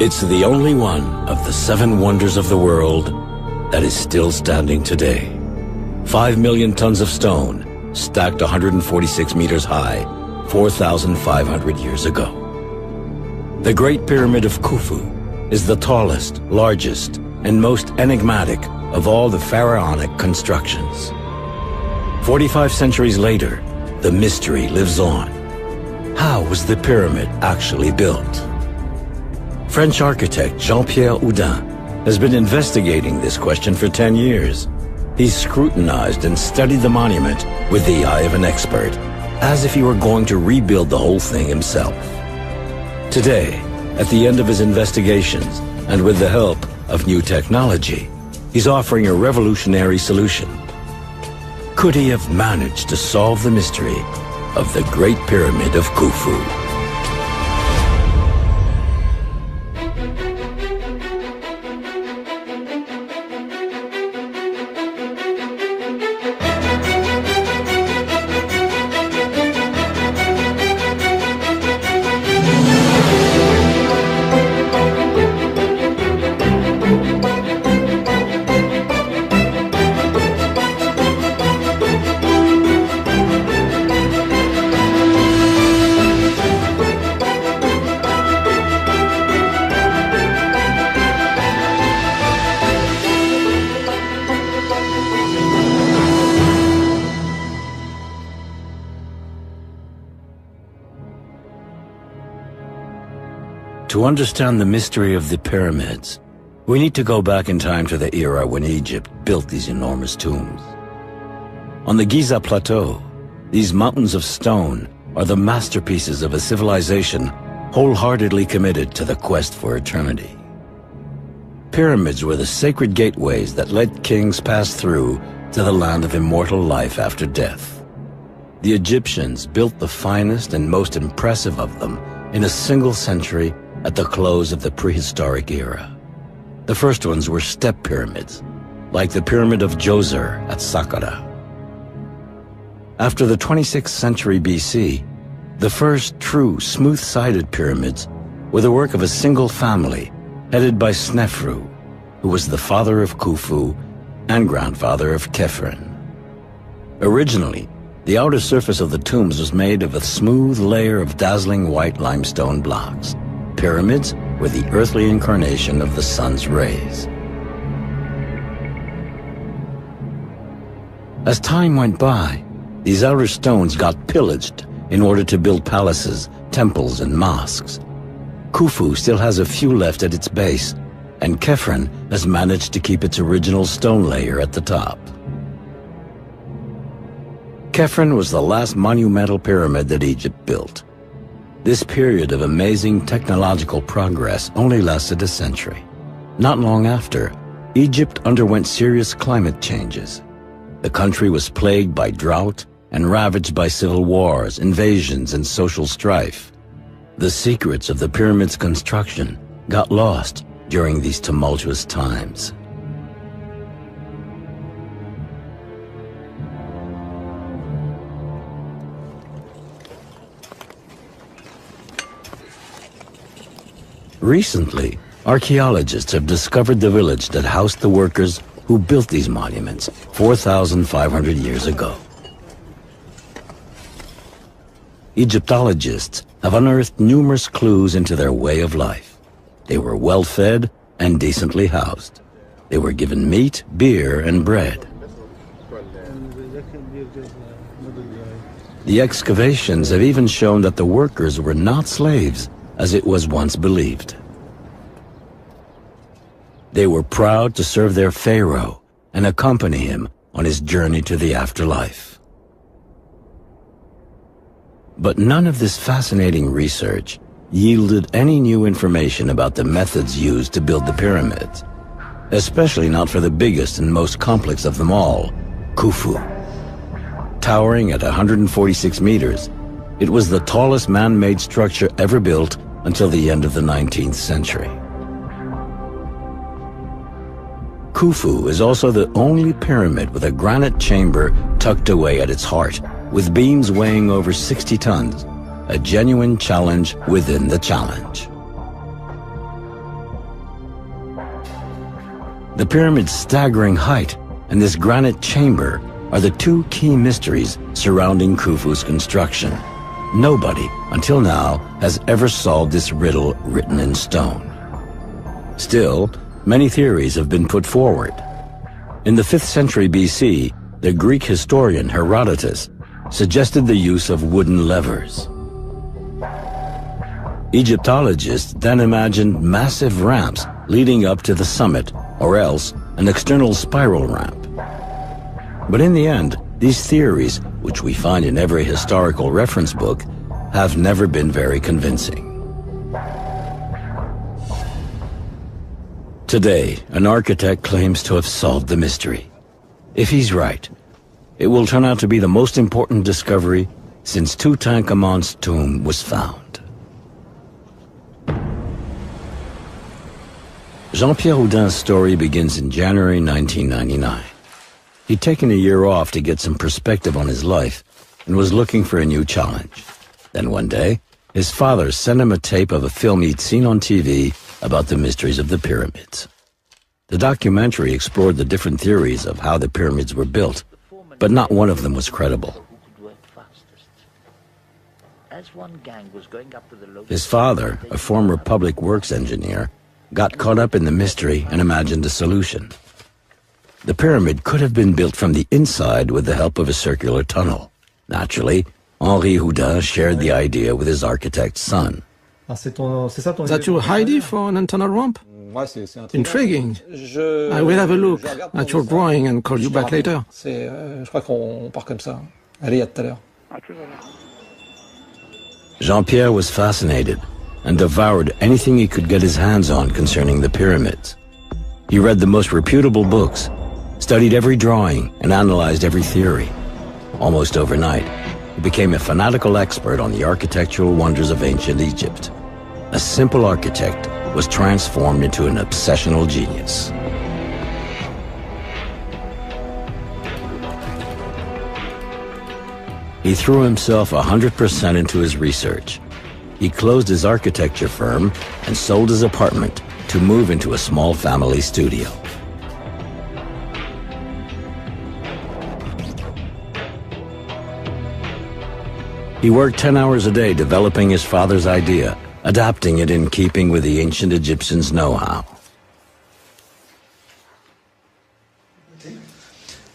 It's the only one of the 7 wonders of the world that is still standing today. 5 million tons of stone, stacked 146 meters high, 4,500 years ago. The Great Pyramid of Khufu is the tallest, largest, and most enigmatic of all the pharaonic constructions. 45 centuries later, the mystery lives on. How was the pyramid actually built? French architect Jean-Pierre Houdin has been investigating this question for 10 years. He's scrutinized and studied the monument with the eye of an expert, as if he were going to rebuild the whole thing himself. Today, at the end of his investigations, and with the help of new technology, he's offering a revolutionary solution. Could he have managed to solve the mystery of the Great Pyramid of Khufu? To understand the mystery of the pyramids, we need to go back in time to the era when Egypt built these enormous tombs. On the Giza Plateau, these mountains of stone are the masterpieces of a civilization wholeheartedly committed to the quest for eternity. Pyramids were the sacred gateways that let kings pass through to the land of immortal life after death. The Egyptians built the finest and most impressive of them in a single century at the close of the prehistoric era. The first ones were step pyramids, like the Pyramid of Djoser at Saqqara. After the 26th century BC, the first true smooth-sided pyramids were the work of a single family headed by Snefru, who was the father of Khufu and grandfather of Khephren. Originally, the outer surface of the tombs was made of a smooth layer of dazzling white limestone blocks. Pyramids were the earthly incarnation of the sun's rays. As time went by, these outer stones got pillaged in order to build palaces, temples, and mosques. Khufu still has a few left at its base, and Khephren has managed to keep its original stone layer at the top. Khephren was the last monumental pyramid that Egypt built. This period of amazing technological progress only lasted a century. Not long after, Egypt underwent serious climate changes. The country was plagued by drought and ravaged by civil wars, invasions, and social strife. The secrets of the pyramid's construction got lost during these tumultuous times. Recently, archaeologists have discovered the village that housed the workers who built these monuments 4,500 years ago. Egyptologists have unearthed numerous clues into their way of life. They were well-fed and decently housed. They were given meat, beer, and bread. The excavations have even shown that the workers were not slaves, as it was once believed. They were proud to serve their pharaoh and accompany him on his journey to the afterlife. But none of this fascinating research yielded any new information about the methods used to build the pyramids, especially not for the biggest and most complex of them all, Khufu. Towering at 146 meters, it was the tallest man-made structure ever built until the end of the 19th century. Khufu is also the only pyramid with a granite chamber tucked away at its heart, with beams weighing over 60 tons, a genuine challenge within the challenge. The pyramid's staggering height and this granite chamber are the two key mysteries surrounding Khufu's construction. Nobody, until now, has ever solved this riddle written in stone. Still, many theories have been put forward. In the 5th century BC, the Greek historian Herodotus suggested the use of wooden levers. Egyptologists then imagined massive ramps leading up to the summit, or else an external spiral ramp. But in the end, these theories, which we find in every historical reference book, have never been very convincing. Today, an architect claims to have solved the mystery. If he's right, it will turn out to be the most important discovery since Tutankhamun's tomb was found. Jean-Pierre Houdin's story begins in January 1999. He'd taken a year off to get some perspective on his life and was looking for a new challenge. Then one day, his father sent him a tape of a film he'd seen on TV about the mysteries of the pyramids. The documentary explored the different theories of how the pyramids were built, but not one of them was credible. His father, a former public works engineer, got caught up in the mystery and imagined a solution. The pyramid could have been built from the inside with the help of a circular tunnel. Naturally, Henri Houdin shared the idea with his architect's son. That your idea for an internal ramp? Intriguing. I will have a look at your drawing and call you back later. Jean-Pierre was fascinated and devoured anything he could get his hands on concerning the pyramids. He read the most reputable books, studied every drawing, and analyzed every theory. Almost overnight, he became a fanatical expert on the architectural wonders of ancient Egypt. A simple architect was transformed into an obsessional genius. He threw himself 100% into his research. He closed his architecture firm and sold his apartment to move into a small family studio. He worked 10 hours a day developing his father's idea, adapting it in keeping with the ancient Egyptians' know-how.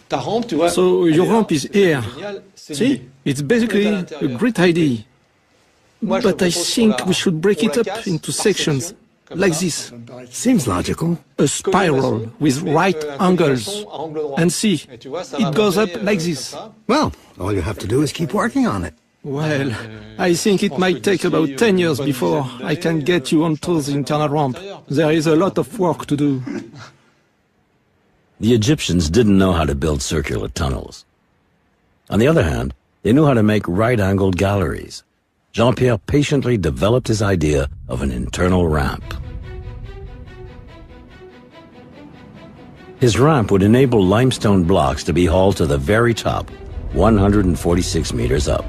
So your ramp is here. See, it's basically a great idea. But I think we should break it up into sections, like this. Seems logical. A spiral with right angles. And see, it goes up like this. Well, all you have to do is keep working on it. Well, I think it might take about 10 years before I can get you onto the internal ramp. There is a lot of work to do. The Egyptians didn't know how to build circular tunnels. On the other hand, they knew how to make right-angled galleries. Jean-Pierre patiently developed his idea of an internal ramp. His ramp would enable limestone blocks to be hauled to the very top, 146 meters up.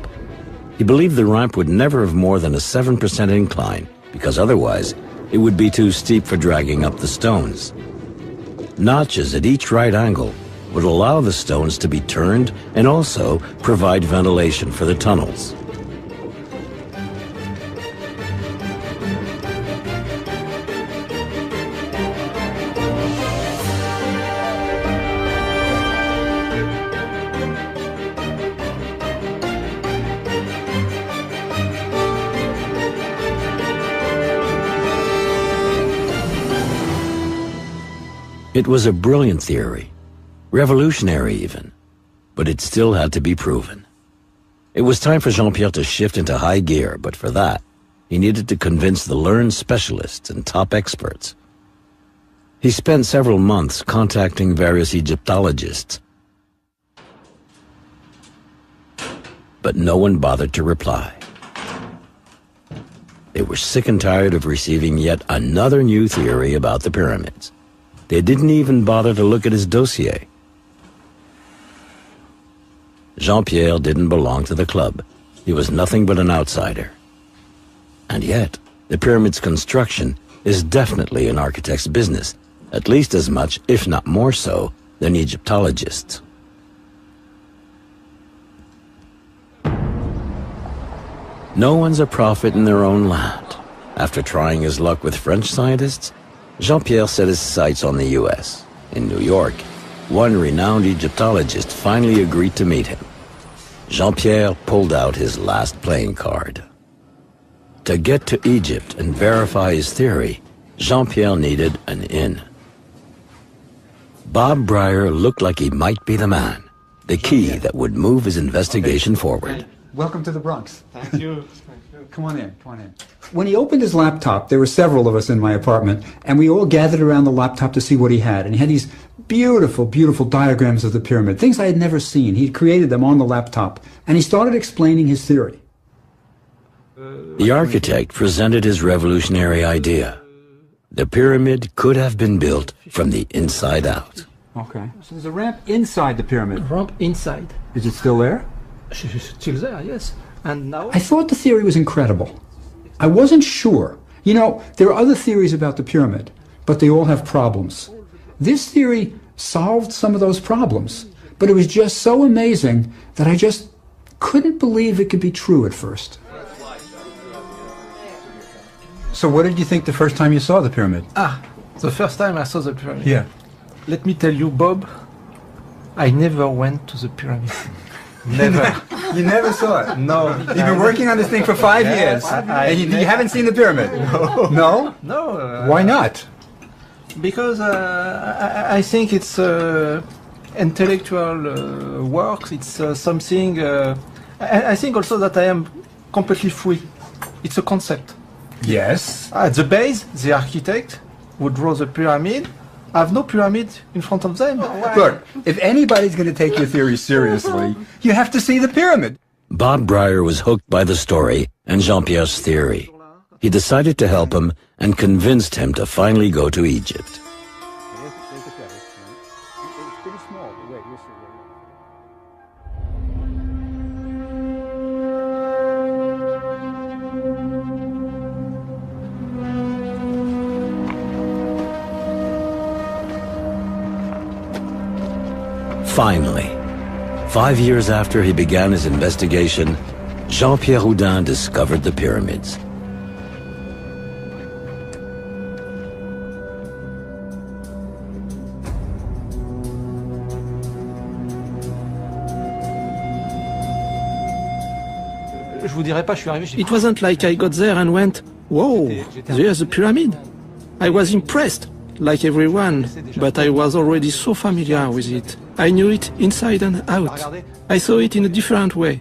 He believed the ramp would never have more than a 7% incline, because otherwise it would be too steep for dragging up the stones. Notches at each right angle would allow the stones to be turned and also provide ventilation for the tunnels. It was a brilliant theory, revolutionary even, but it still had to be proven. It was time for Jean-Pierre to shift into high gear, but for that, he needed to convince the learned specialists and top experts. He spent several months contacting various Egyptologists, but no one bothered to reply. They were sick and tired of receiving yet another new theory about the pyramids. They didn't even bother to look at his dossier. Jean-Pierre didn't belong to the club. He was nothing but an outsider. And yet, the pyramid's construction is definitely an architect's business, at least as much, if not more so, than Egyptologists. No one's a prophet in their own land. After trying his luck with French scientists, Jean-Pierre set his sights on the US. In New York, one renowned Egyptologist finally agreed to meet him. Jean-Pierre pulled out his last playing card. To get to Egypt and verify his theory, Jean-Pierre needed an in. Bob Breyer looked like he might be the man, the key that would move his investigation forward. Welcome to the Bronx. Thank you. Come on in, come on in. When he opened his laptop, there were several of us in my apartment, and we all gathered around the laptop to see what he had. And he had these beautiful, beautiful diagrams of the pyramid, things I had never seen. He created them on the laptop, and he started explaining his theory. The architect presented his revolutionary idea. The pyramid could have been built from the inside out. Okay. So there's a ramp inside the pyramid. Ramp inside. Is it still there? It's still there, yes. And now? I thought the theory was incredible. I wasn't sure. You know, there are other theories about the pyramid, but they all have problems. This theory solved some of those problems, but it was just so amazing that I just couldn't believe it could be true at first. So what did you think the first time you saw the pyramid? The first time I saw the pyramid. Yeah. Let me tell you, Bob, I never went to the pyramid. Never. You never saw it? No. You've been working on this thing for 5 years, and you haven't seen the pyramid? No. No? No. Why not? Because I think it's intellectual work. It's something. I think also that I am completely free. It's a concept. Yes. At the base, the architect would draw the pyramid. I have no pyramid in front of them. Look, if anybody's going to take your theory seriously, you have to see the pyramid. Bob Breyer was hooked by the story and Jean-Pierre's theory. He decided to help him and convinced him to finally go to Egypt. Finally, 5 years after he began his investigation, Jean-Pierre Houdin discovered the pyramids. It wasn't like I got there and went, whoa, there's a pyramid. I was impressed, like everyone, but I was already so familiar with it. I knew it inside and out. I saw it in a different way.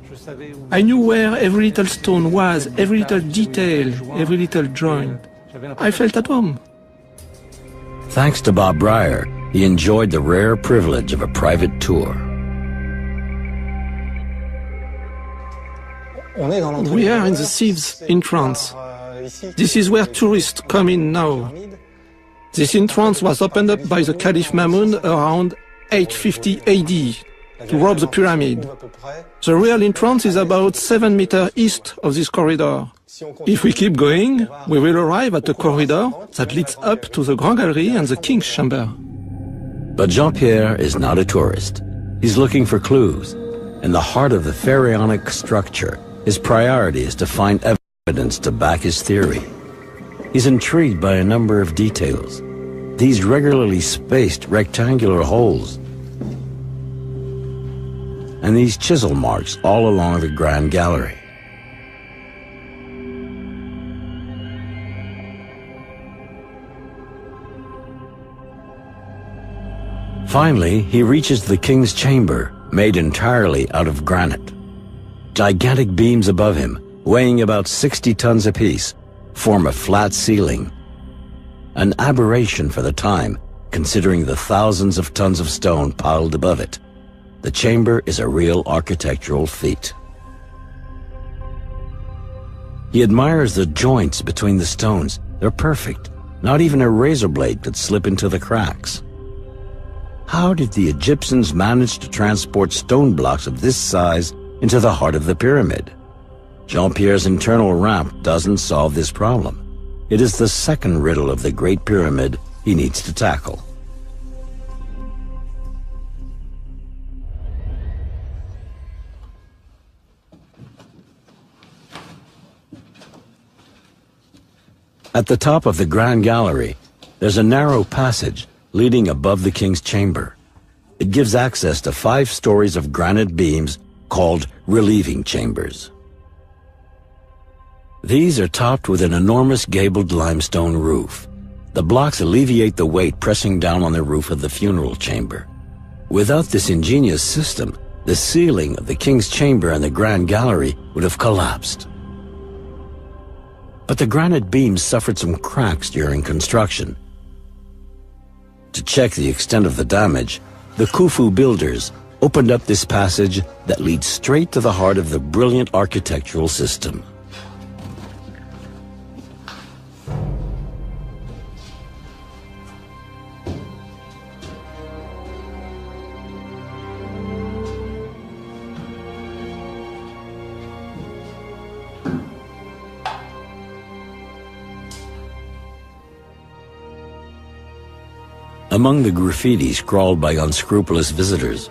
I knew where every little stone was, every little detail, every little joint. I felt at home. Thanks to Bob Breyer, he enjoyed the rare privilege of a private tour. We are in the Thieves entrance. This is where tourists come in now. This entrance was opened up by the Caliph Mamun around 850 AD to rob the pyramid. The real entrance is about 7 meters east of this corridor. If we keep going, we will arrive at a corridor that leads up to the Grand Gallery and the King's Chamber. But Jean-Pierre is not a tourist. He's looking for clues. In the heart of the pharaonic structure, his priority is to find evidence to back his theory. He's intrigued by a number of details. These regularly spaced rectangular holes and these chisel marks all along the Grand Gallery. Finally, he reaches the King's Chamber, made entirely out of granite. Gigantic beams above him, weighing about 60 tons apiece, form a flat ceiling. An aberration for the time, considering the thousands of tons of stone piled above it. The chamber is a real architectural feat. He admires the joints between the stones. They're perfect. Not even a razor blade could slip into the cracks. How did the Egyptians manage to transport stone blocks of this size into the heart of the pyramid? Jean-Pierre's internal ramp doesn't solve this problem. It is the second riddle of the Great Pyramid he needs to tackle. At the top of the Grand Gallery, there's a narrow passage leading above the king's chamber. It gives access to 5 stories of granite beams called relieving chambers. These are topped with an enormous gabled limestone roof. The blocks alleviate the weight pressing down on the roof of the funeral chamber. Without this ingenious system, the ceiling of the king's chamber and the Grand Gallery would have collapsed. But the granite beams suffered some cracks during construction. To check the extent of the damage, the Khufu builders opened up this passage that leads straight to the heart of the brilliant architectural system. Among the graffiti scrawled by unscrupulous visitors,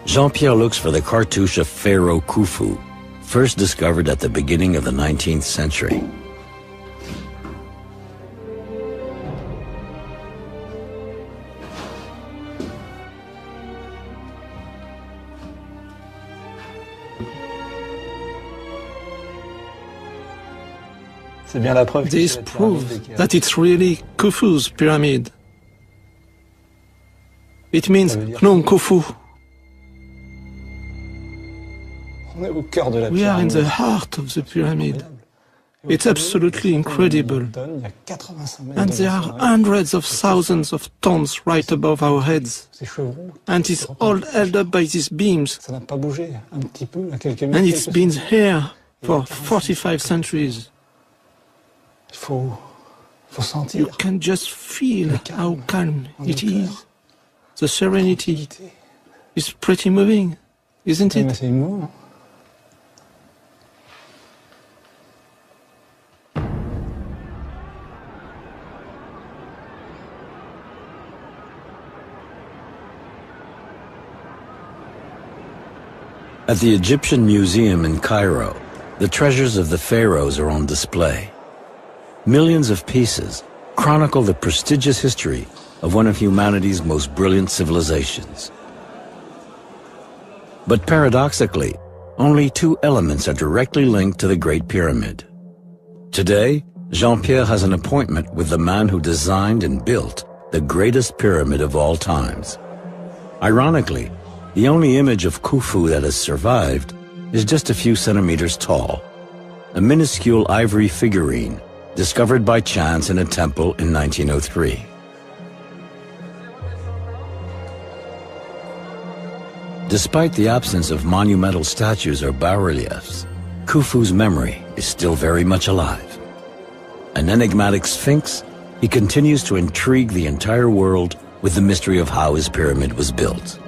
Jean-Pierre looks for the cartouche of Pharaoh Khufu, first discovered at the beginning of the 19th century. This proves that it's really Khufu's pyramid. It means Phnom Khufu. We are in the heart of the pyramid. It's absolutely incredible. And there are hundreds of thousands of tons right above our heads. And it's all held up by these beams. And it's been here for 45 centuries. You can just feel how calm it is. The serenity is pretty moving, isn't it? At the Egyptian Museum in Cairo, the treasures of the pharaohs are on display. Millions of pieces chronicle the prestigious history of one of humanity's most brilliant civilizations. But paradoxically, only 2 elements are directly linked to the Great Pyramid. Today, Jean-Pierre has an appointment with the man who designed and built the greatest pyramid of all times. Ironically, the only image of Khufu that has survived is just a few centimeters tall, a minuscule ivory figurine discovered by chance in a temple in 1903. Despite the absence of monumental statues or bas-reliefs, Khufu's memory is still very much alive. An enigmatic sphinx, he continues to intrigue the entire world with the mystery of how his pyramid was built.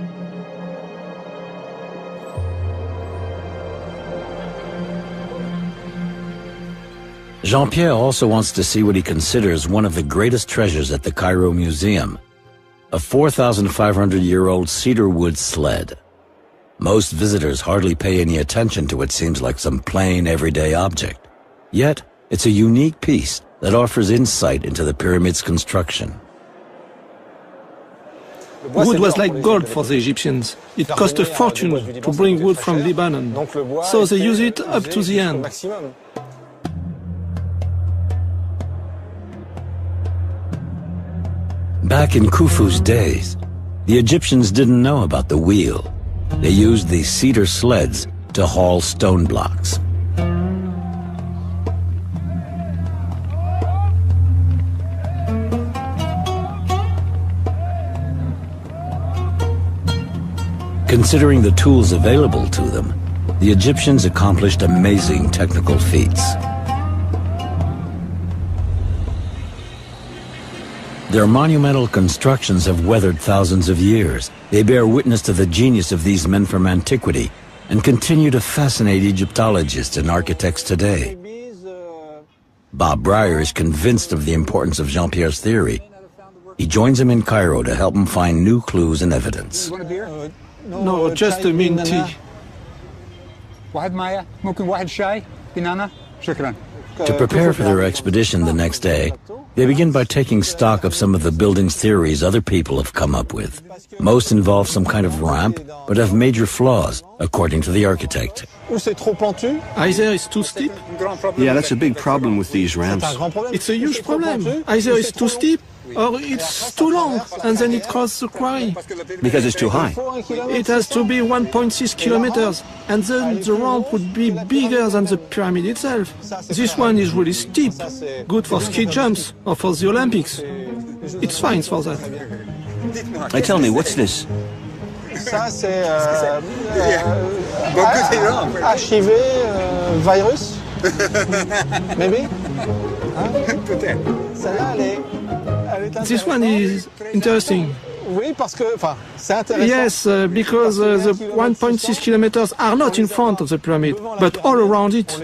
Jean-Pierre also wants to see what he considers one of the greatest treasures at the Cairo Museum, a 4,500-year-old cedar wood sled. Most visitors hardly pay any attention to what seems like some plain, everyday object. Yet, it's a unique piece that offers insight into the pyramid's construction. Wood was like gold for the Egyptians. It cost a fortune to bring wood from Lebanon, so they use it up to the end. Back in Khufu's days, the Egyptians didn't know about the wheel. They used these cedar sleds to haul stone blocks. Considering the tools available to them, the Egyptians accomplished amazing technical feats. Their monumental constructions have weathered thousands of years. They bear witness to the genius of these men from antiquity and continue to fascinate Egyptologists and architects today. Bob Breyer is convinced of the importance of Jean-Pierre's theory. He joins him in Cairo to help him find new clues and evidence. No, just a mint tea. To prepare for their expedition the next day, they begin by taking stock of some of the building's theories other people have come up with. Most involve some kind of ramp, but have major flaws, according to the architect. Either it's too steep. Yeah, that's a big problem with these ramps. It's a huge problem. Either it's too steep or it's too long, and then it causes a quarry. Because it's too high. It has to be 1.6 kilometers, and then the ramp would be bigger than the pyramid itself. This one is really steep, good for ski jumps or for the Olympics. It's fine for that. Now tell me, what's this? Ça, c'est HIV virus. Maybe? This one is interesting. Yes, because the 1.6 kilometers are not in front of the pyramid, but all around it.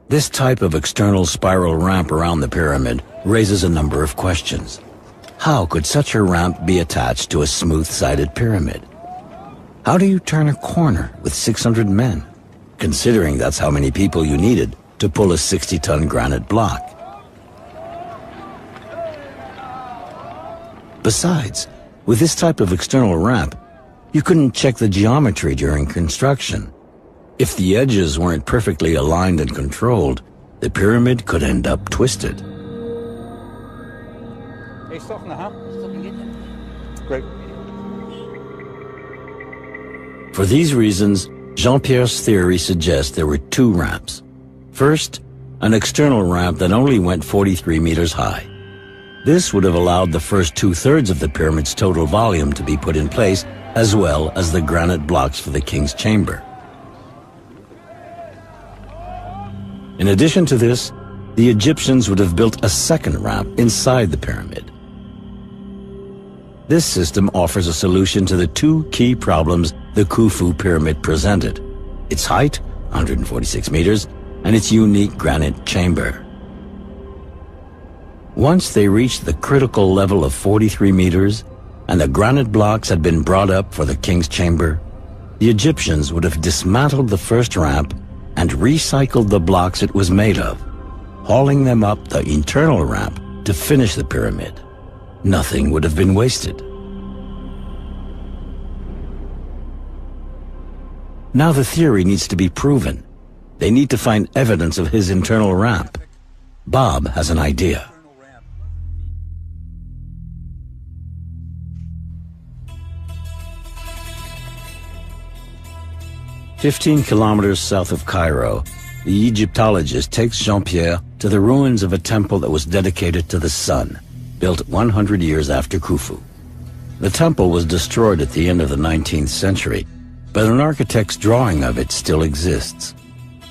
This type of external spiral ramp around the pyramid raises a number of questions. How could such a ramp be attached to a smooth-sided pyramid? How do you turn a corner with 600 men, considering that's how many people you needed to pull a 60-ton granite block? Besides, with this type of external ramp, you couldn't check the geometry during construction. If the edges weren't perfectly aligned and controlled, the pyramid could end up twisted. Great. For these reasons, Jean-Pierre's theory suggests there were two ramps. First, an external ramp that only went 43 meters high. This would have allowed the first two-thirds of the pyramid's total volume to be put in place, as well as the granite blocks for the king's chamber. In addition to this, the Egyptians would have built a second ramp inside the pyramid. This system offers a solution to the two key problems the Khufu pyramid presented: its height, 146 meters, and its unique granite chamber. Once they reached the critical level of 43 meters, and the granite blocks had been brought up for the king's chamber, the Egyptians would have dismantled the first ramp and recycled the blocks it was made of, hauling them up the internal ramp to finish the pyramid. Nothing would have been wasted. Now the theory needs to be proven. They need to find evidence of his internal ramp. Bob has an idea. "15 kilometers south of Cairo, the Egyptologist takes Jean-Pierre to the ruins of a temple that was dedicated to the sun, built 100 years after Khufu. The temple was destroyed at the end of the 19th century, but an architect's drawing of it still exists.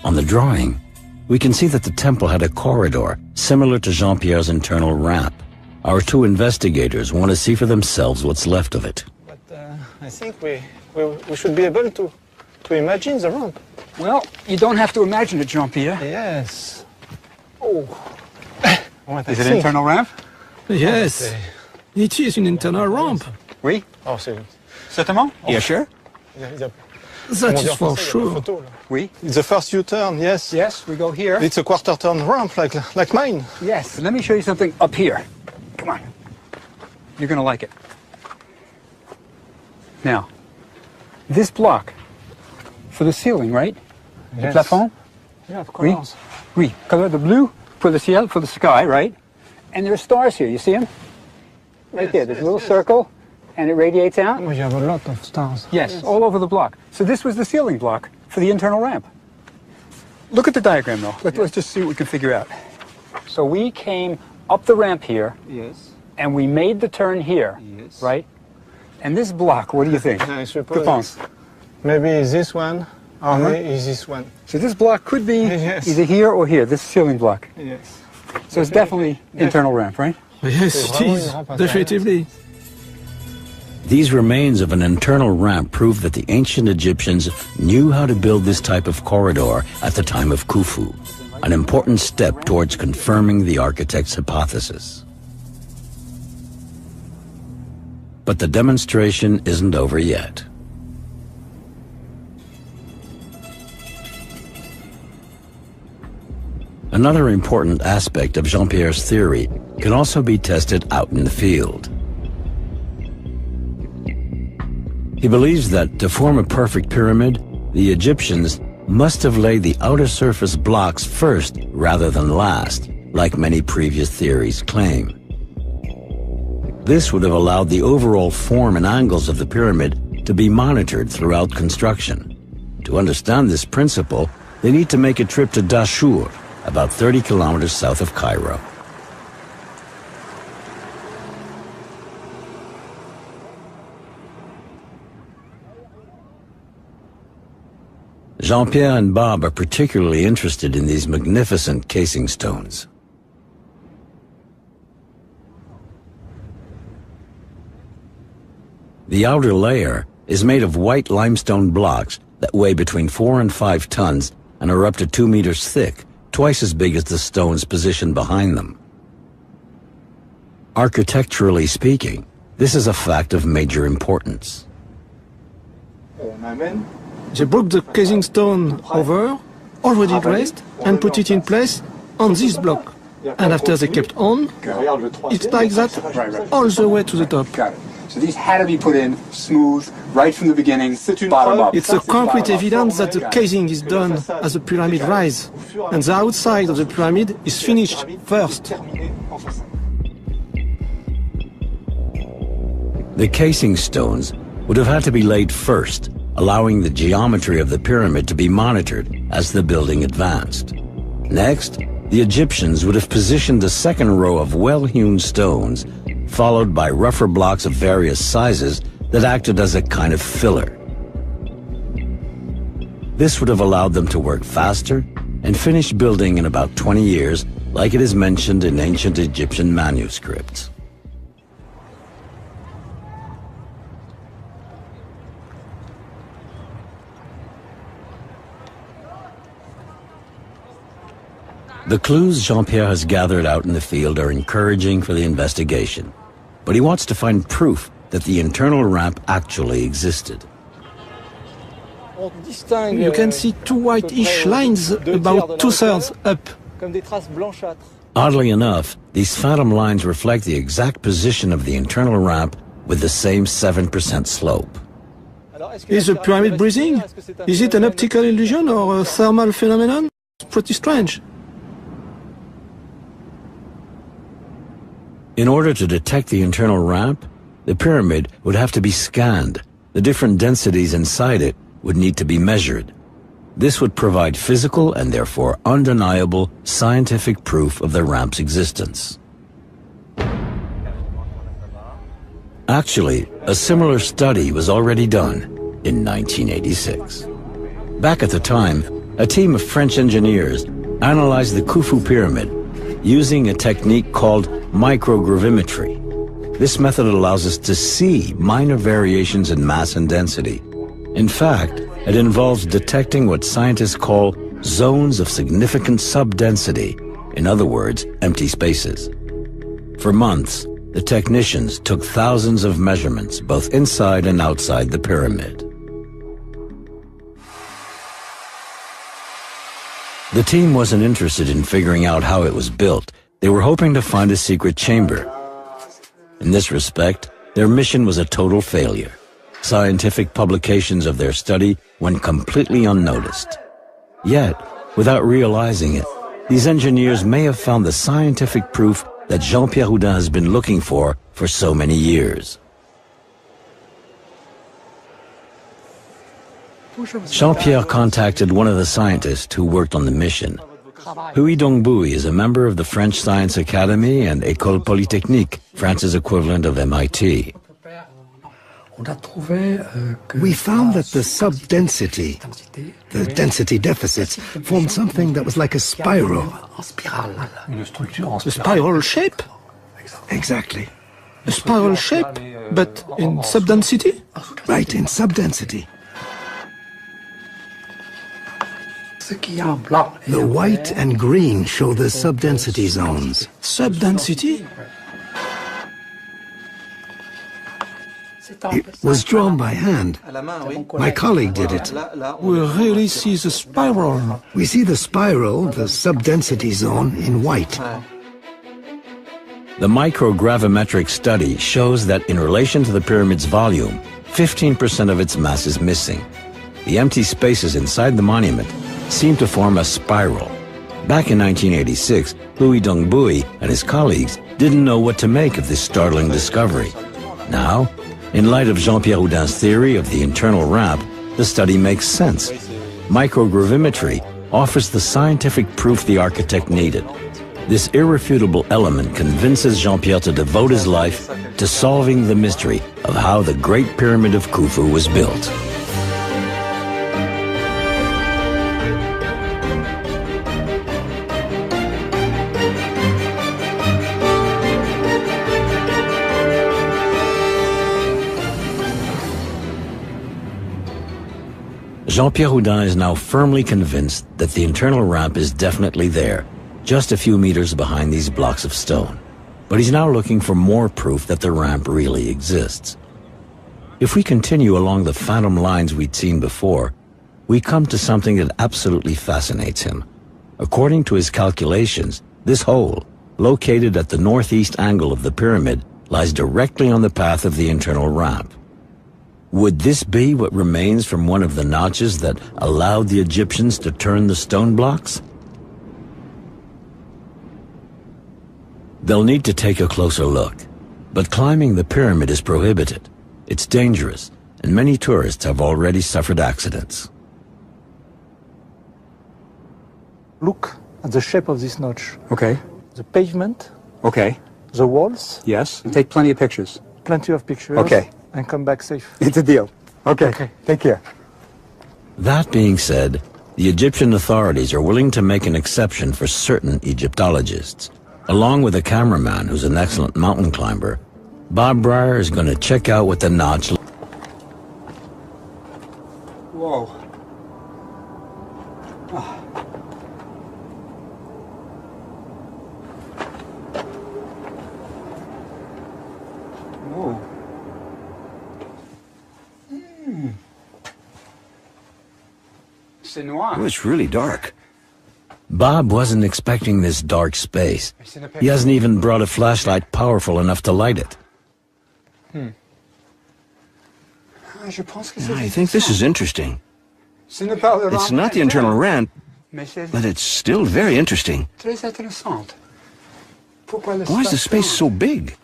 On the drawing, we can see that the temple had a corridor similar to Jean-Pierre's internal ramp. Our two investigators want to see for themselves what's left of it. But I think we should be able to imagine the ramp. Well, you don't have to imagine it, Jean-Pierre. Yes. Oh. Is it an internal ramp? Yes, it is an internal ramp. Oui. Oh, c'est... Certainement? Yeah, sure. That is for sure. Oui. It's the first U-turn, yes. Yes, we go here. It's a quarter-turn ramp like mine. Yes. Let me show you something up here. Come on. You're going to like it. Now, this block for the ceiling, right? Yes. The plafond? Yeah, of course. Oui. Color the blue for the ciel, for the sky, right? And there are stars here. You see them? Right there. There's a little circle, and it radiates out. Oh, you have a lot of stars. Yes, all over the block. So this was the ceiling block for the internal ramp. Look at the diagram, though. Let's just see what we can figure out. So we came up the ramp here. Yes. And we made the turn here, Yes. right? And this block, what do you think? I Que suppose penses? maybe it's this one, or maybe it's this one. So this block could be Yes. either here or here, this ceiling block. Yes. So it's definitely internal ramp, right? Yes, it is, definitively. These remains of an internal ramp prove that the ancient Egyptians knew how to build this type of corridor at the time of Khufu. an important step towards confirming the architect's hypothesis. But the demonstration isn't over yet. Another important aspect of Jean-Pierre's theory can also be tested out in the field. He believes that to form a perfect pyramid, the Egyptians must have laid the outer surface blocks first rather than last, like many previous theories claim. This would have allowed the overall form and angles of the pyramid to be monitored throughout construction. To understand this principle, they need to make a trip to Dashur, about 30 kilometers south of Cairo. Jean-Pierre and Bob are particularly interested in these magnificent casing stones. The outer layer is made of white limestone blocks that weigh between 4 and 5 tons and are up to 2 meters thick, twice as big as the stones positioned behind them. Architecturally speaking, this is a fact of major importance. They broke the casing stone over, already dressed, and put it in place on this block. And after they kept on, it's like that all the way to the top. Got it. So these had to be put in smooth, right from the beginning, bottom up. It's a concrete evidence that the casing is done as the pyramid rises, and the outside of the pyramid is finished first. The casing stones would have had to be laid first, allowing the geometry of the pyramid to be monitored as the building advanced. Next, the Egyptians would have positioned the second row of well-hewn stones, followed by rougher blocks of various sizes that acted as a kind of filler. This would have allowed them to work faster and finish building in about 20 years, like it is mentioned in ancient Egyptian manuscripts. The clues Jean-Pierre has gathered out in the field are encouraging for the investigation, but he wants to find proof that the internal ramp actually existed. You can see two whitish lines about 2/3 up. Oddly enough, these phantom lines reflect the exact position of the internal ramp with the same 7% slope. Is the pyramid breathing? Is it an optical illusion or a thermal phenomenon? It's pretty strange. In order to detect the internal ramp, the pyramid would have to be scanned. The different densities inside it would need to be measured. This would provide physical and therefore undeniable scientific proof of the ramp's existence. Actually, a similar study was already done in 1986. Back at the time, a team of French engineers analyzed the Khufu pyramid using a technique called microgravimetry. This method allows us to see minor variations in mass and density. In fact, it involves detecting what scientists call zones of significant subdensity, in other words, empty spaces. For months, the technicians took thousands of measurements, both inside and outside the pyramid. The team wasn't interested in figuring out how it was built. They were hoping to find a secret chamber. In this respect, their mission was a total failure. Scientific publications of their study went completely unnoticed. Yet, without realizing it, these engineers may have found the scientific proof that Jean-Pierre Houdin has been looking for so many years. Jean-Pierre contacted one of the scientists who worked on the mission. Huy Dongbui is a member of the French Science Academy and École Polytechnique, France's equivalent of MIT. We found that the subdensity, the density deficits, formed something that was like a spiral. A spiral shape? Exactly. A spiral shape, but in subdensity? Right, in subdensity. The white and green show the subdensity zones. Subdensity? It was drawn by hand. My colleague did it. We really see the spiral. We see the spiral, the subdensity zone, in white. The microgravimetric study shows that in relation to the pyramid's volume, 15% of its mass is missing. The empty spaces inside the monument seem to form a spiral. Back in 1986, Louis Dongbui and his colleagues didn't know what to make of this startling discovery. Now, in light of Jean-Pierre Houdin's theory of the internal ramp, the study makes sense. Microgravimetry offers the scientific proof the architect needed. This irrefutable element convinces Jean-Pierre to devote his life to solving the mystery of how the Great Pyramid of Khufu was built. Jean-Pierre Houdin is now firmly convinced that the internal ramp is definitely there, just a few meters behind these blocks of stone. But he's now looking for more proof that the ramp really exists. If we continue along the phantom lines we'd seen before, we come to something that absolutely fascinates him. According to his calculations, this hole, located at the northeast angle of the pyramid, lies directly on the path of the internal ramp. Would this be what remains from one of the notches that allowed the Egyptians to turn the stone blocks? They'll need to take a closer look, but climbing the pyramid is prohibited. It's dangerous, and many tourists have already suffered accidents. Look at the shape of this notch. Okay. The pavement, Okay. the walls, Yes. And take plenty of pictures. plenty of pictures. Okay. And come back safe. It's a deal. Okay. Okay. Take care. That being said, the Egyptian authorities are willing to make an exception for certain Egyptologists. Along with a cameraman who's an excellent mountain climber, Bob Breyer is going to check out what the notch. Whoa. Whoa. C'est noir. Oh, it's really dark. Bob wasn't expecting this dark space. He hasn't even brought a flashlight powerful enough to light it. I think this is interesting. It's not the internal ramp, but it's still very interesting. Why is the space so big?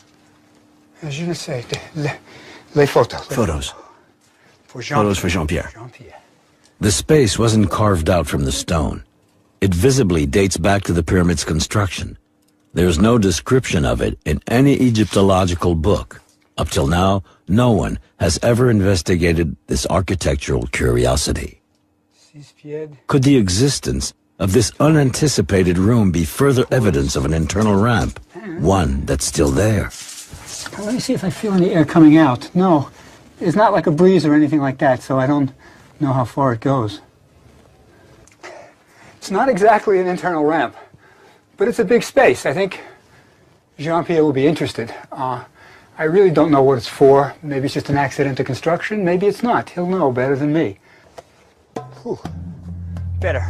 Photos. Photos for Jean-Pierre. The space wasn't carved out from the stone. It visibly dates back to the pyramid's construction. There's no description of it in any Egyptological book. Up till now, no one has ever investigated this architectural curiosity. Could the existence of this unanticipated room be further evidence of an internal ramp, one that's still there? Let me see if I feel any air coming out. No, it's not like a breeze or anything like that, so I don't know how far it goes. It's not exactly an internal ramp, but it's a big space. I think Jean-Pierre will be interested. I really don't know what it's for. Maybe it's just an accident to construction. Maybe it's not. He'll know better than me. Whew. Better.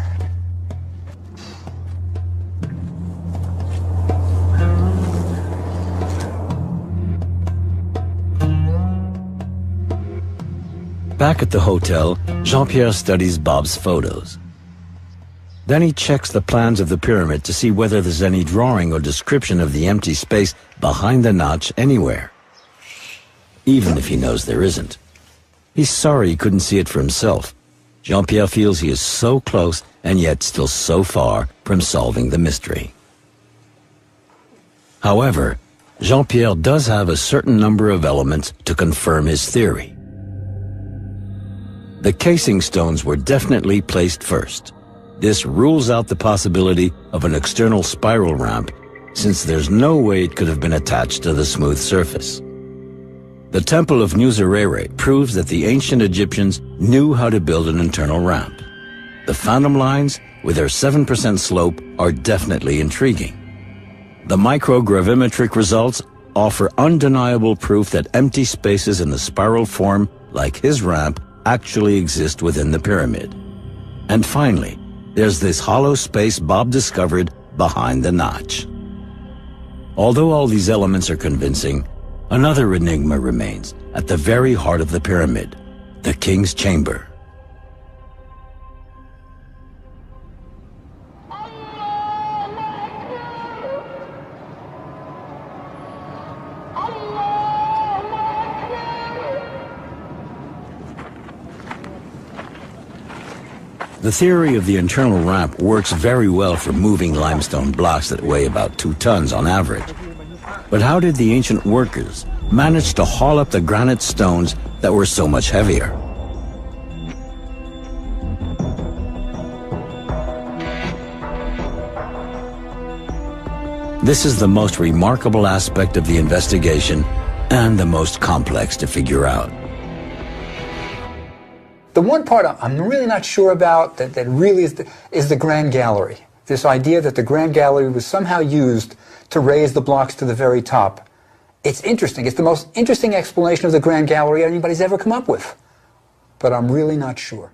Back at the hotel, Jean-Pierre studies Bob's photos. Then he checks the plans of the pyramid to see whether there's any drawing or description of the empty space behind the notch anywhere. Even if he knows there isn't. He's sorry he couldn't see it for himself. Jean-Pierre feels he is so close and yet still so far from solving the mystery. However, Jean-Pierre does have a certain number of elements to confirm his theory. The casing stones were definitely placed first. This rules out the possibility of an external spiral ramp, since there's no way it could have been attached to the smooth surface. The Temple of Nusirere proves that the ancient Egyptians knew how to build an internal ramp. The phantom lines, with their 7% slope, are definitely intriguing. The microgravimetric results offer undeniable proof that empty spaces in the spiral form, like his ramp, actually exist within the pyramid. And finally, there's this hollow space Bob discovered behind the notch. Although all these elements are convincing, another enigma remains at the very heart of the pyramid, the king's chamber. The theory of the internal ramp works very well for moving limestone blocks that weigh about 2 tons on average. But how did the ancient workers manage to haul up the granite stones that were so much heavier? This is the most remarkable aspect of the investigation and the most complex to figure out. The one part I'm really not sure about that really is the Grand Gallery. This idea that the Grand Gallery was somehow used to raise the blocks to the very top. It's interesting. It's the most interesting explanation of the Grand Gallery anybody's ever come up with. But I'm really not sure.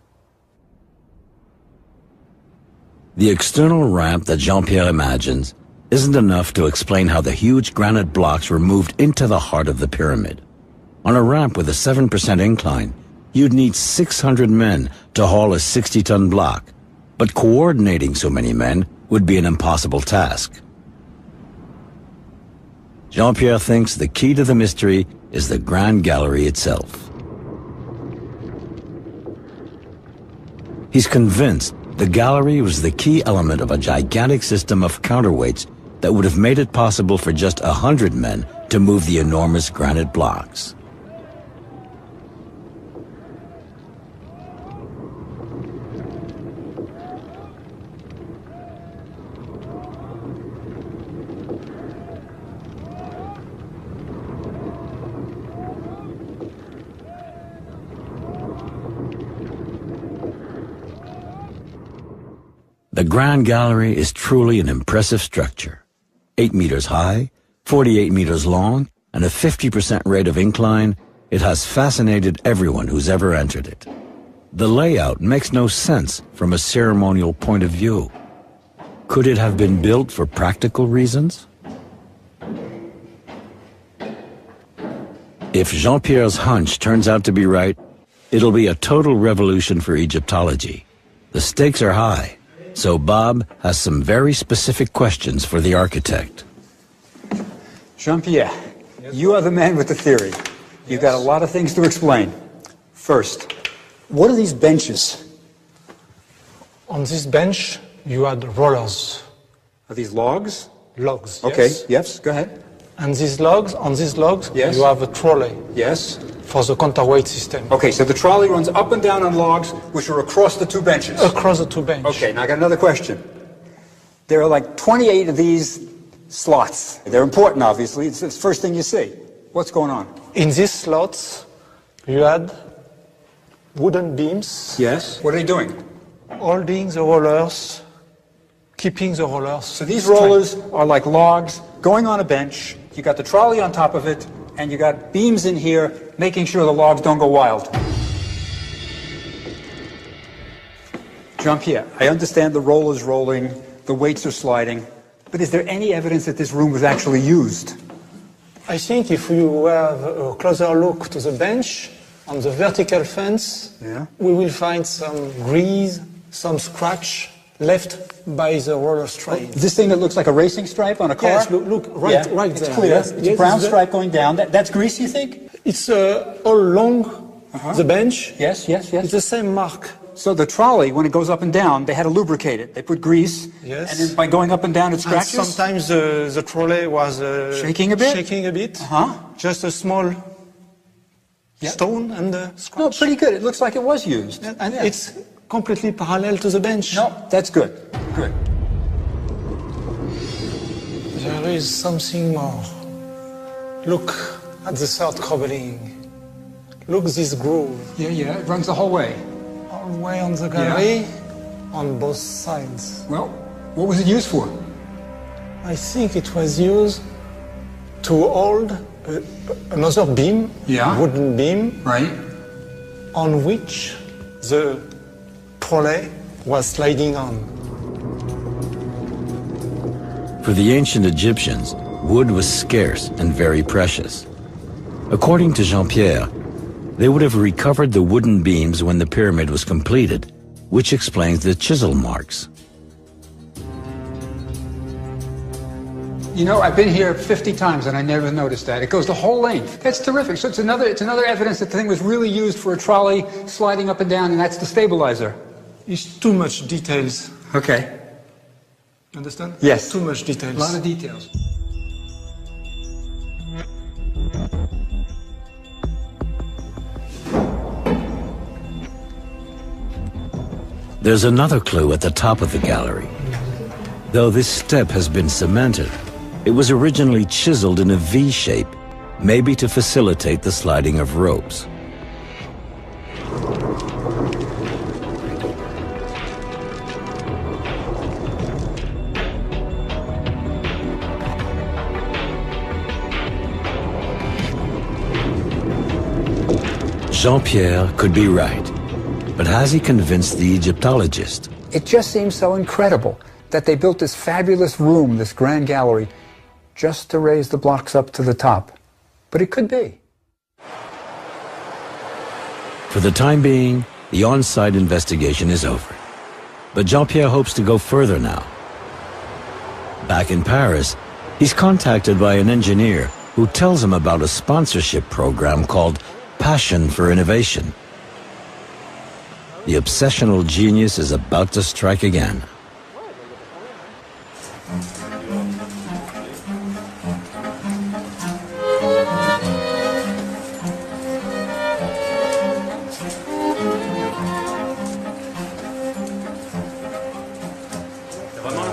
The external ramp that Jean-Pierre imagines isn't enough to explain how the huge granite blocks were moved into the heart of the pyramid. On a ramp with a 7% incline, you'd need 600 men to haul a 60-ton block, but coordinating so many men would be an impossible task. Jean-Pierre thinks the key to the mystery is the Grand Gallery itself. He's convinced the gallery was the key element of a gigantic system of counterweights that would have made it possible for just 100 men to move the enormous granite blocks. The Grand Gallery is truly an impressive structure. 8 meters high, 48 meters long, and a 50% rate of incline, it has fascinated everyone who's ever entered it. The layout makes no sense from a ceremonial point of view. Could it have been built for practical reasons? If Jean-Pierre's hunch turns out to be right, it'll be a total revolution for Egyptology. The stakes are high. So Bob has some very specific questions for the architect. Jean-Pierre, you are the man with the theory. You've got a lot of things to explain. First, what are these benches? On this bench, you had rollers. Are these logs? Logs, Okay, yes. yes, go ahead. And these logs, on these logs, yes, you have a trolley. Yes. For the counterweight system. Okay, so the trolley runs up and down on logs, which are across the 2 benches. Across the 2 benches. Okay, now I got another question. There are like 28 of these slots. They're important, obviously. It's the first thing you see. What's going on? In these slots, you had wooden beams. Yes. What are they doing? Holding the rollers, keeping the rollers. So these rollers are like logs going on a bench. You got the trolley on top of it, and you got beams in here making sure the logs don't go wild. Jean-Pierre, I understand the rollers rolling, the weights are sliding, but is there any evidence that this room was actually used? I think if you have a closer look to the bench, on the vertical fence, we will find some grease, some scratch left by the roller stripe. This thing that looks like a racing stripe on a car? Yes, look right there. It's clear. Yes, it's a brown stripe going down. That's grease, you think? It's all along the bench. Yes. It's the same mark. So the trolley, when it goes up and down, they had to lubricate it. They put grease. Yes. And then by going up and down, it scratches? And sometimes the trolley was shaking a bit. Just a small stone and scratch. No, pretty good. It looks like it was used. And it's completely parallel to the bench. No, that's good. Good. There is something more. Look at the third cobbling. Look this groove. Yeah, it runs the whole way. All the way on the gallery. on both sides. Well, what was it used for? I think it was used to hold another beam, wooden beam, Right. on which the trolley was sliding on. For the ancient Egyptians, wood was scarce and very precious. According to Jean-Pierre, they would have recovered the wooden beams when the pyramid was completed, which explains the chisel marks. You know, I've been here 50 times and I never noticed that. It goes the whole length. That's terrific. So it's another evidence that the thing was really used for a trolley sliding up and down, and that's the stabilizer. It's too much details. Okay. Understand? Yes. Too much details. A lot of details. There's another clue at the top of the gallery. Though this step has been cemented, it was originally chiseled in a V shape, maybe to facilitate the sliding of ropes. Jean-Pierre could be right, but has he convinced the Egyptologist? It just seems so incredible that they built this fabulous room, this grand gallery, just to raise the blocks up to the top. But it could be. For the time being, the on-site investigation is over. But Jean-Pierre hopes to go further now. Back in Paris, he's contacted by an engineer who tells him about a sponsorship program called Passion for Innovation. The obsessional genius is about to strike again.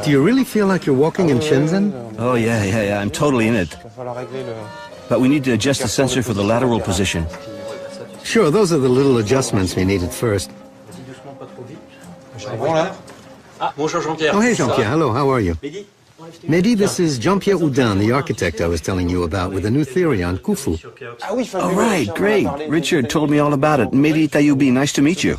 Do you really feel like you're walking in Shenzhen? Oh, yeah, I'm totally in it. But we need to adjust the sensor for the lateral position. Sure, those are the little adjustments we needed first. Oh, hey, Jean-Pierre. Hello, how are you? Mehdi, this is Jean-Pierre Houdin, the architect I was telling you about, with a new theory on Khufu. All right, great. Richard told me all about it. Mehdi Tayoubi, nice to meet you.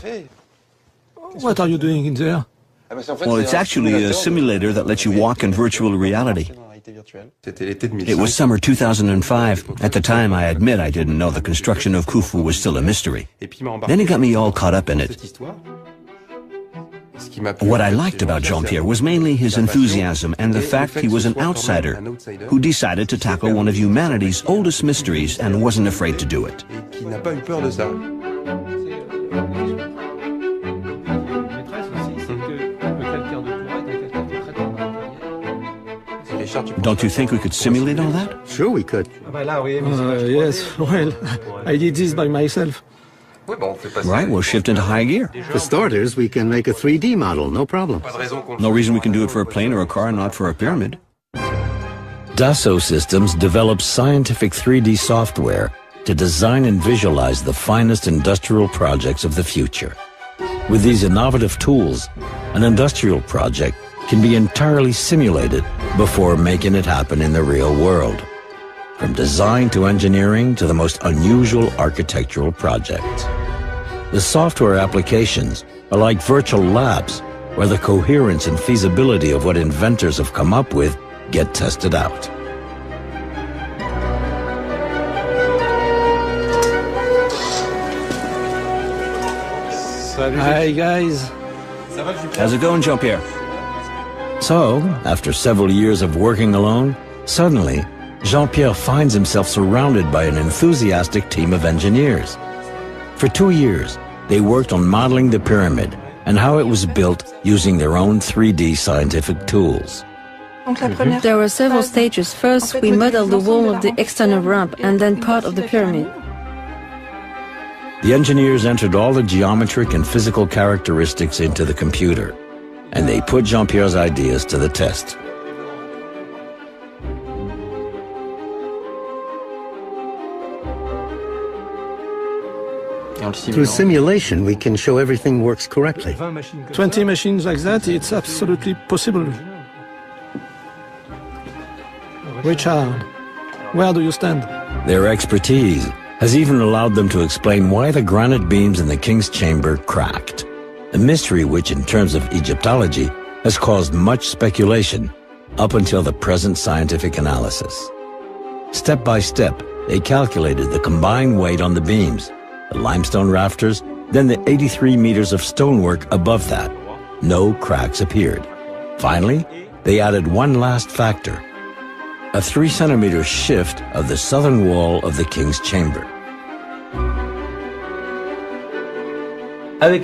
What are you doing in there? Well, it's actually a simulator that lets you walk in virtual reality. It was summer 2005. At the time, I admit I didn't know the construction of Khufu was still a mystery. Then it got me all caught up in it. What I liked about Jean-Pierre was mainly his enthusiasm and the fact he was an outsider who decided to tackle one of humanity's oldest mysteries and wasn't afraid to do it. Don't you think we could simulate all that? Sure we could. Yes, well, I did this by myself. Right, we'll shift into high gear. For starters, we can make a 3D model, no problem. No reason we can do it for a plane or a car, not for a pyramid. Dassault Systems develops scientific 3D software to design and visualize the finest industrial projects of the future. With these innovative tools, an industrial project can be entirely simulated before making it happen in the real world. From design to engineering to the most unusual architectural projects. The software applications are like virtual labs where the coherence and feasibility of what inventors have come up with get tested out. Hi, guys. How's it going, Jean-Pierre? So, after several years of working alone, suddenly, Jean-Pierre finds himself surrounded by an enthusiastic team of engineers. For 2 years, they worked on modeling the pyramid and how it was built using their own 3D scientific tools. There were several stages. First, we modeled the wall of the external ramp and then part of the pyramid. The engineers entered all the geometric and physical characteristics into the computer, and they put Jean-Pierre's ideas to the test. Through simulation, we can show everything works correctly. 20 machines like that, it's absolutely possible. Richard, where do you stand? Their expertise has even allowed them to explain why the granite beams in the king's chamber cracked, a mystery which, in terms of Egyptology, has caused much speculation up until the present scientific analysis. Step by step, they calculated the combined weight on the beams, the limestone rafters, then the 83 meters of stonework above that. No cracks appeared. Finally, they added one last factor: a 3-centimeter shift of the southern wall of the king's chamber. With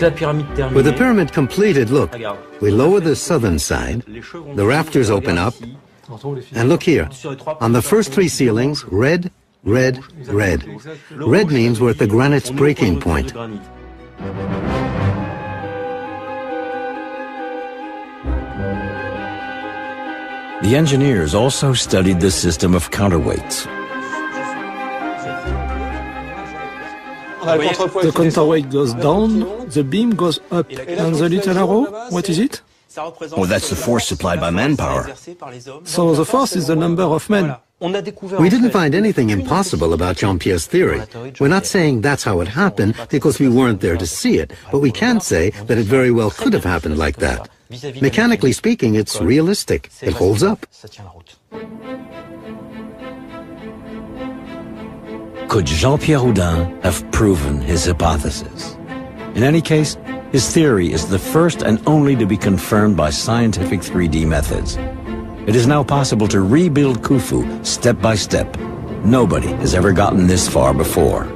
the pyramid completed, look, we lower the southern side, the rafters open up, and look here, on the first 3 ceilings, red, red, red. Red means we're at the granite's breaking point. The engineers also studied the system of counterweights. The counterweight goes down, the beam goes up, and the little arrow, what is it? Well, that's the force supplied by manpower. So the force is the number of men. We didn't find anything impossible about Jean-Pierre's theory. We're not saying that's how it happened because we weren't there to see it, but we can say that it very well could have happened like that. Mechanically speaking, it's realistic. It holds up. Could Jean-Pierre Houdin have proven his hypothesis? In any case, his theory is the first and only to be confirmed by scientific 3D methods. It is now possible to rebuild Khufu step by step. Nobody has ever gotten this far before.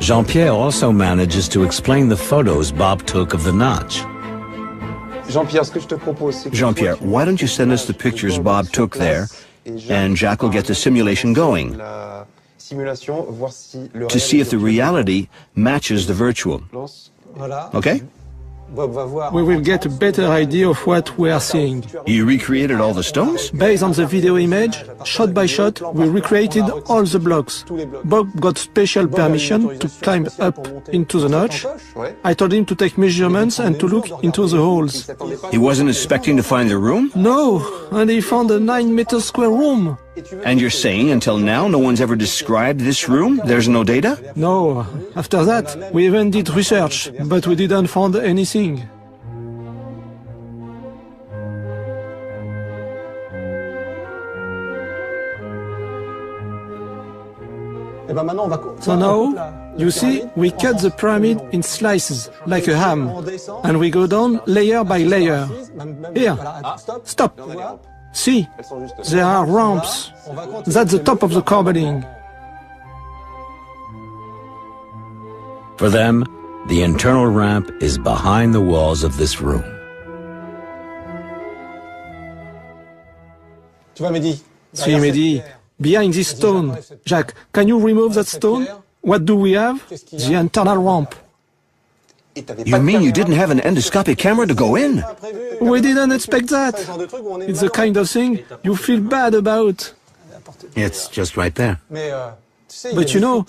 Jean-Pierre also manages to explain the photos Bob took of the notch. Jean-Pierre, why don't you send us the pictures Bob took there, and Jacques will get the simulation going to see if the reality matches the virtual. Okay? We will get a better idea of what we are seeing. You recreated all the stones? Based on the video image, shot by shot, we recreated all the blocks. Bob got special permission to climb up into the notch. I told him to take measurements and to look into the holes. He wasn't expecting to find the room? No, and he found a 9-meter square room. And you're saying until now no one's ever described this room? There's no data? No. After that, we even did research, but we didn't find anything. So now, you see, we cut the pyramid in slices, like a ham, and we go down layer by layer. Here, stop. See, there are ramps. That's the top of the carboning. For them, the internal ramp is behind the walls of this room. See, Mehdi, behind this stone. Jacques, can you remove that stone? What do we have? The internal ramp. You mean you didn't have an endoscopic camera to go in? We didn't expect that. It's the kind of thing you feel bad about. It's just right there. But you know,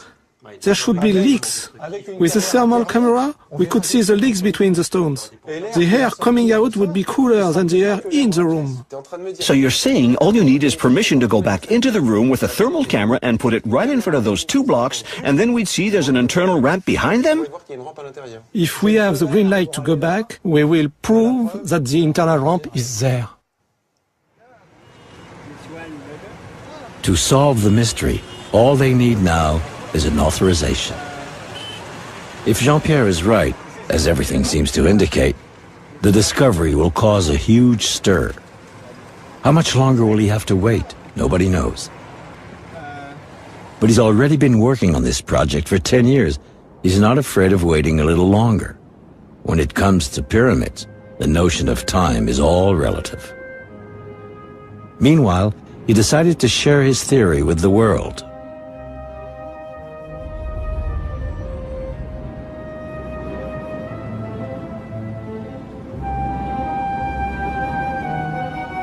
there should be leaks. With a thermal camera, we could see the leaks between the stones. The air coming out would be cooler than the air in the room. So you're saying all you need is permission to go back into the room with a thermal camera and put it right in front of those 2 blocks, and then we'd see there's an internal ramp behind them? If we have the green light to go back, we will prove that the internal ramp is there. To solve the mystery, all they need now is an authorization. If Jean-Pierre is right, as everything seems to indicate, the discovery will cause a huge stir. How much longer will he have to wait? Nobody knows. But he's already been working on this project for 10 years. He's not afraid of waiting a little longer. When it comes to pyramids, the notion of time is all relative. Meanwhile, he decided to share his theory with the world.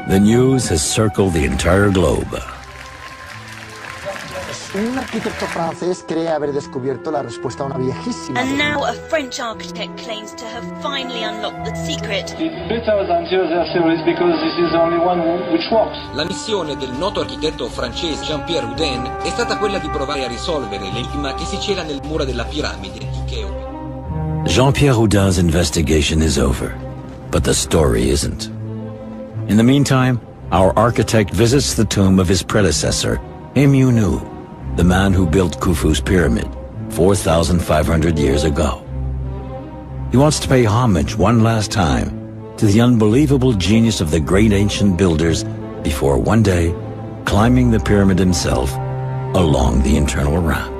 The news has circled the entire globe. Un arquitecto francés cree haber descubierto la respuesta a una viejísima. And now a French architect claims to have finally unlocked the secret. It's better than the other theories because this is the only one which works. La missione del noto architetto francese Jean-Pierre Houdin è stata quella di provare a risolvere l'enigma che si cela nel muro della piramide di Khufu. Jean-Pierre Houdin's investigation is over, but the story isn't. In the meantime, our architect visits the tomb of his predecessor, Emunu, the man who built Khufu's pyramid 4,500 years ago. He wants to pay homage one last time to the unbelievable genius of the great ancient builders before one day climbing the pyramid himself along the internal ramp.